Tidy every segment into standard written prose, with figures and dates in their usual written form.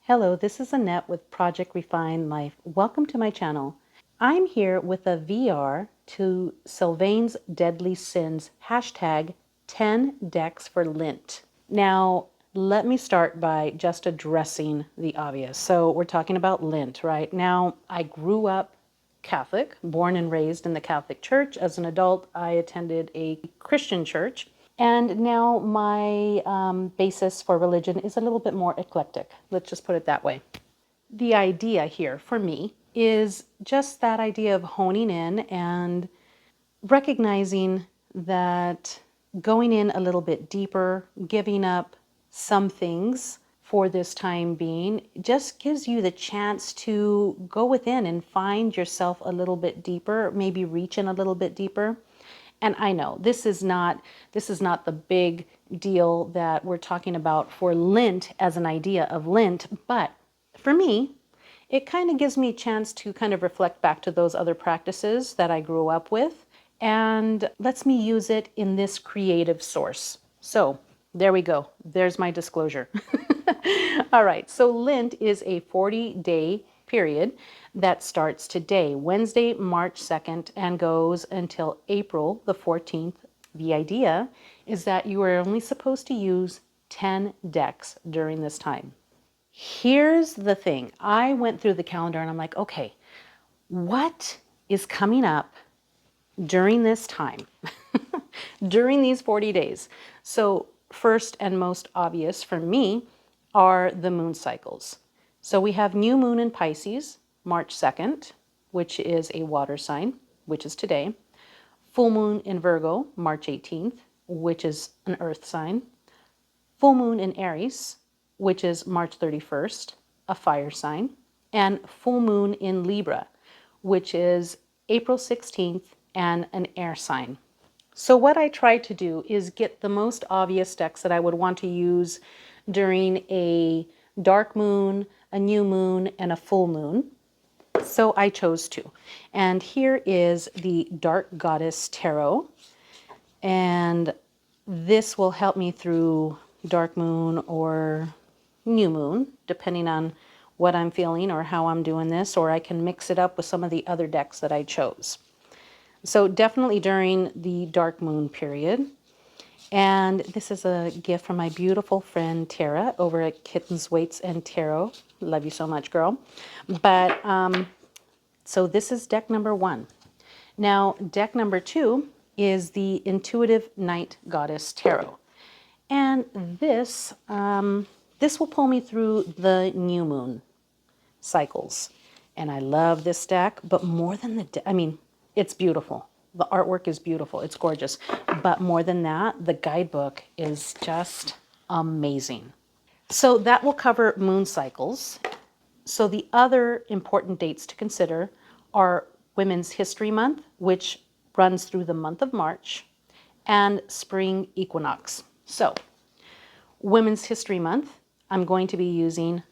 Hello, this is Annette with Project Refine Life. Welcome to my channel. I'm here with a VR to Sylvain's Deadly Sins hashtag 10 decks for Lent. Now, let me start by just addressing the obvious. So we're talking about Lent, right? Now, I grew up Catholic, born and raised in the Catholic Church. As an adult, I attended a Christian church. And now my basis for religion is a little bit more eclectic. Let's just put it that way. The idea here for me is just that idea of honing in and recognizing that going in a little bit deeper, giving up some things for this time being, just gives you the chance to go within and find yourself a little bit deeper, maybe reach in a little bit deeper. And I know this is not the big deal that we're talking about for Lent as an idea of Lent, but for me, it kind of gives me a chance to kind of reflect back to those other practices that I grew up with and lets me use it in this creative source. So there we go. There's my disclosure. All right, so Lent is a 40-day period that starts today, Wednesday, March 2nd, and goes until April the 14th. The idea is that you are only supposed to use 10 decks during this time. Here's the thing. I went through the calendar and I'm like, okay, what is coming up during this time, during these 40 days? So first and most obvious for me are the moon cycles. So we have new moon in Pisces, March 2nd, which is a water sign, which is today. Full moon in Virgo, March 18th, which is an earth sign. Full moon in Aries, which is March 31st, a fire sign. And full moon in Libra, which is April 16th and an air sign. So what I tried to do is get the most obvious decks that I would want to use during a dark moon, a new moon, and a full moon. So I chose two. And here is the Dark Goddess Tarot. And this will help me through dark moon or new moon, depending on what I'm feeling or how I'm doing this, or I can mix it up with some of the other decks that I chose. So definitely during the dark moon period. And this is a gift from my beautiful friend Tara over at Kittens, Weights, and Tarot. Love you so much, girl. But so this is deck number 1. Now, deck number 2 is the Intuitive Night Goddess Tarot. And this will pull me through the new moon cycles. And I love this deck, but more than the it's beautiful. The artwork is beautiful. It's gorgeous. But more than that, the guidebook is just amazing. So that will cover moon cycles. So the other important dates to consider are Women's History Month, which runs through the month of March, and Spring Equinox. So Women's History Month, I'm going to be using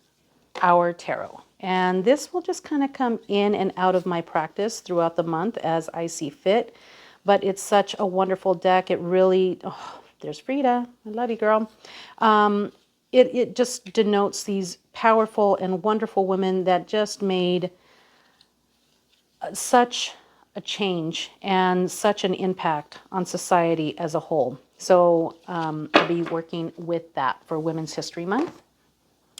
our tarot. And this will just kind of come in and out of my practice throughout the month as I see fit. But it's such a wonderful deck. It really, oh, there's Frida. I love you, girl. It just denotes these powerful and wonderful women that just made such a change and such an impact on society as a whole. So I'll be working with that for Women's History Month.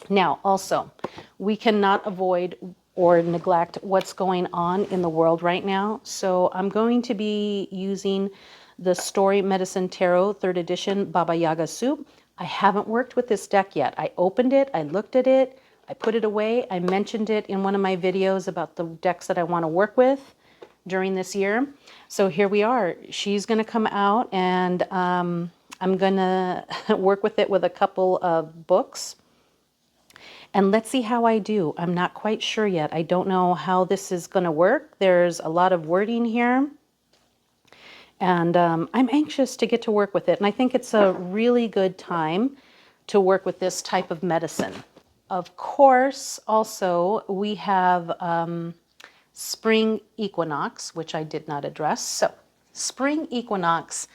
Now, also, we cannot avoid or neglect what's going on in the world right now. So I'm going to be using the Story Medicine Tarot 3rd edition Baba Yaga Soup. I haven't worked with this deck yet. I opened it, I looked at it, I put it away. I mentioned it in one of my videos about the decks that I want to work with during this year. So here we are. She's going to come out and I'm going to work with it with a couple of books. And let's see how I do. I'm not quite sure yet. I don't know how this is going to work. There's a lot of wording here. And I'm anxious to get to work with it. And I think it's a really good time to work with this type of medicine. Of course, also, we have Spring Equinox, which I did not address. So, Spring Equinox,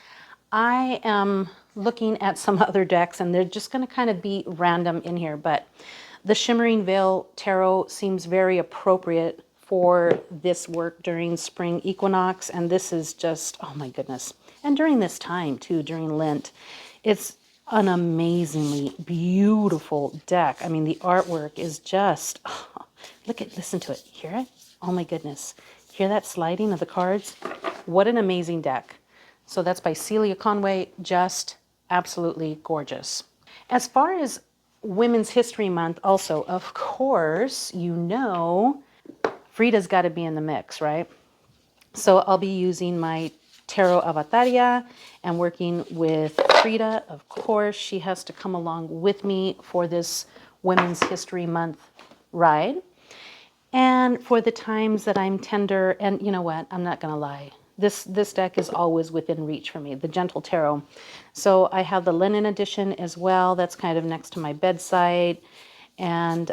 I am looking at some other decks, and they're just going to kind of be random in here. But The Shimmering Veil Tarot seems very appropriate for this work during spring equinox, and this is just, oh my goodness. And during this time too, during Lent, it's an amazingly beautiful deck. I mean, the artwork is just, oh, listen to it, hear it? Oh my goodness. Hear that sliding of the cards? What an amazing deck. So that's by Celia Conway, just absolutely gorgeous. As far as Women's History Month, also, of course, you know, Frida's got to be in the mix, right? So I'll be using my Tarot Avataria and working with Frida. Of course, she has to come along with me for this Women's History Month ride. And for the times that I'm tender, and you know what, I'm not going to lie. This deck is always within reach for me, the Gentle Tarot. So I have the linen edition as well. That's kind of next to my bedside. And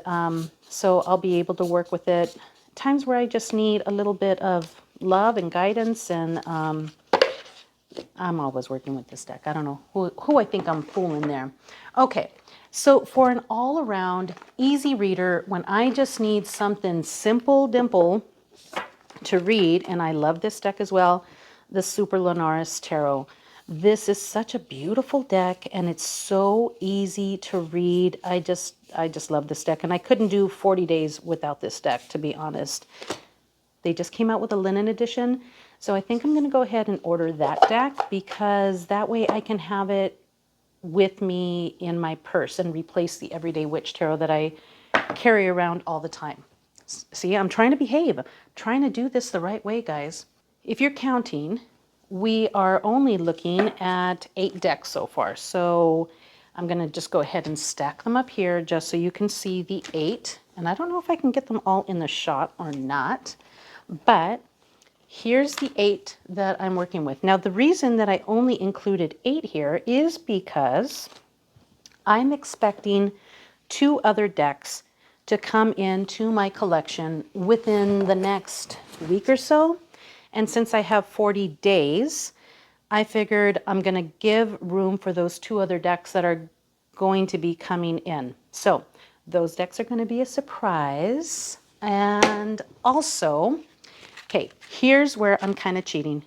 so I'll be able to work with it. Times where I just need a little bit of love and guidance. And I'm always working with this deck. I don't know who I think I'm fooling there. Okay, so for an all-around easy reader, when I just need something dimple to read, and I love this deck as well, the Super Lunaris Tarot. This is such a beautiful deck, and it's so easy to read. I just love this deck, and I couldn't do 40 days without this deck, to be honest. They just came out with a linen edition, so I think I'm going to go ahead and order that deck, because that way I can have it with me in my purse and replace the Everyday Witch Tarot that I carry around all the time. See, I'm trying to behave, trying to do this the right way, guys. If you're counting, we are only looking at 8 decks so far. So I'm going to just go ahead and stack them up here just so you can see the 8. And I don't know if I can get them all in the shot or not, but here's the 8 that I'm working with. Now, the reason that I only included 8 here is because I'm expecting 2 other decks to come into my collection within the next week or so. And since I have 40 days, I figured I'm going to give room for those 2 other decks that are going to be coming in. So those decks are going to be a surprise. And also, okay, here's where I'm kind of cheating.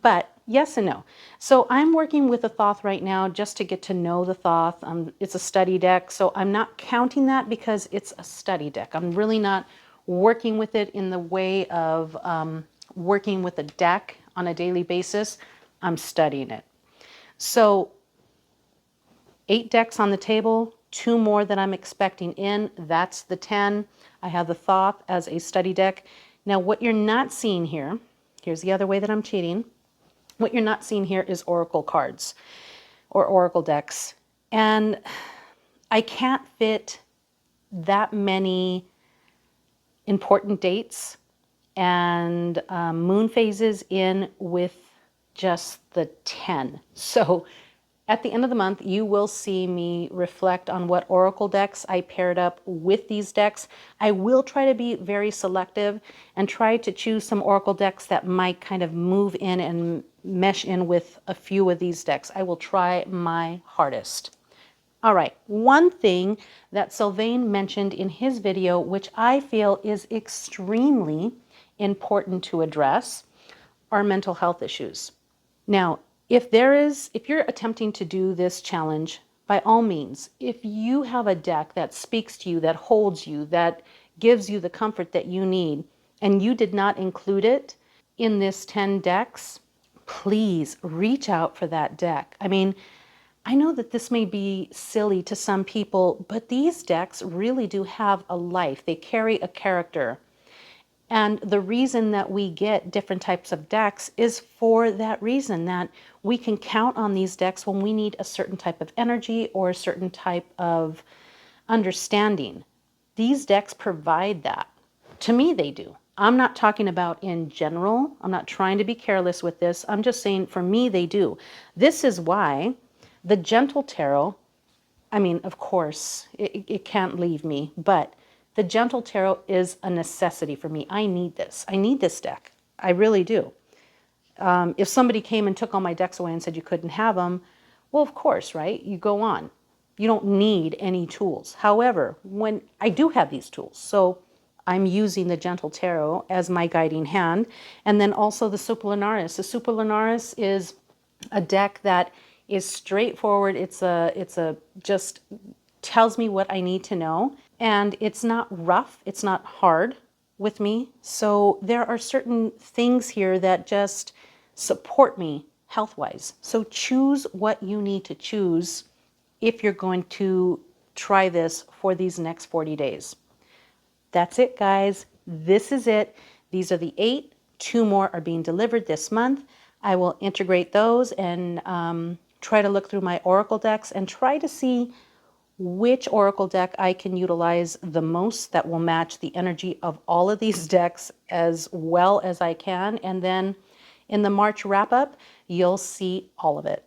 But yes and no. So I'm working with a Thoth right now just to get to know the Thoth. It's a study deck, so I'm not counting that because it's a study deck. I'm really not working with it in the way of working with a deck on a daily basis. I'm studying it. So 8 decks on the table, 2 more that I'm expecting in. That's the 10. I have the Thoth as a study deck. Now what you're not seeing here, here's the other way that I'm cheating. What you're not seeing here is oracle cards or oracle decks. And I can't fit that many important dates and moon phases in with just the 10. So at the end of the month, you will see me reflect on what oracle decks I paired up with these decks. I will try to be very selective and try to choose some oracle decks that might kind of move in and mesh in with a few of these decks. I will try my hardest. All right, one thing that Sylvain mentioned in his video, which I feel is extremely important to address, are mental health issues. Now, if you're attempting to do this challenge, by all means, if you have a deck that speaks to you, that holds you, that gives you the comfort that you need, and you did not include it in this 10 decks, please reach out for that deck. I mean, I know that this may be silly to some people, but these decks really do have a life. They carry a character. And the reason that we get different types of decks is for that reason, that we can count on these decks when we need a certain type of energy or a certain type of understanding. These decks provide that. To me, they do. I'm not talking about in general. I'm not trying to be careless with this. I'm just saying for me, they do. This is why the Gentle Tarot, I mean, of course, it can't leave me, but the Gentle Tarot is a necessity for me. I need this. I need this deck. I really do. If somebody came and took all my decks away and said you couldn't have them, well, of course, right? You go on. You don't need any tools. However, when I do have these tools, so I'm using the Gentle Tarot as my guiding hand, and then also the Superlunaris. The Superlunaris is a deck that is straightforward. It's a just tells me what I need to know, and it's not rough, it's not hard with me. So there are certain things here that just support me health-wise. So choose what you need to choose if you're going to try this for these next 40 days. That's it, guys. This is it. These are the 8. 2 more are being delivered this month. I will integrate those and try to look through my Oracle decks and try to see which Oracle deck I can utilize the most that will match the energy of all of these decks as well as I can. And then in the March wrap-up, you'll see all of it.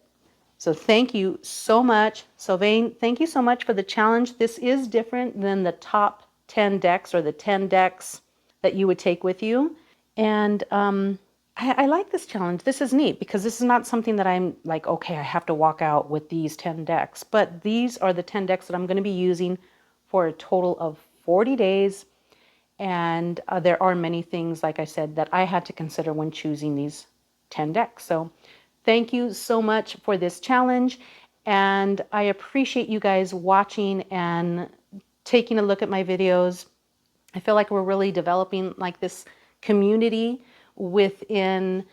So thank you so much. Sylvain, thank you so much for the challenge. This is different than the top 10 decks or the 10 decks that you would take with you. And I like this challenge. This is neat because this is not something that I'm like, okay, I have to walk out with these 10 decks. But these are the 10 decks that I'm going to be using for a total of 40 days. And there are many things, like I said, that I had to consider when choosing these 10 decks. So thank you so much for this challenge. And I appreciate you guys watching and taking a look at my videos. I feel like we're really developing like this community within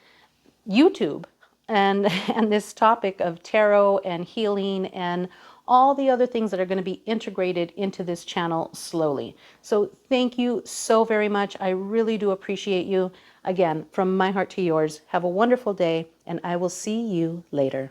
YouTube and this topic of tarot and healing and all the other things that are going to be integrated into this channel slowly. So thank you so very much. I really do appreciate you. Again, from my heart to yours, have a wonderful day, and I will see you later.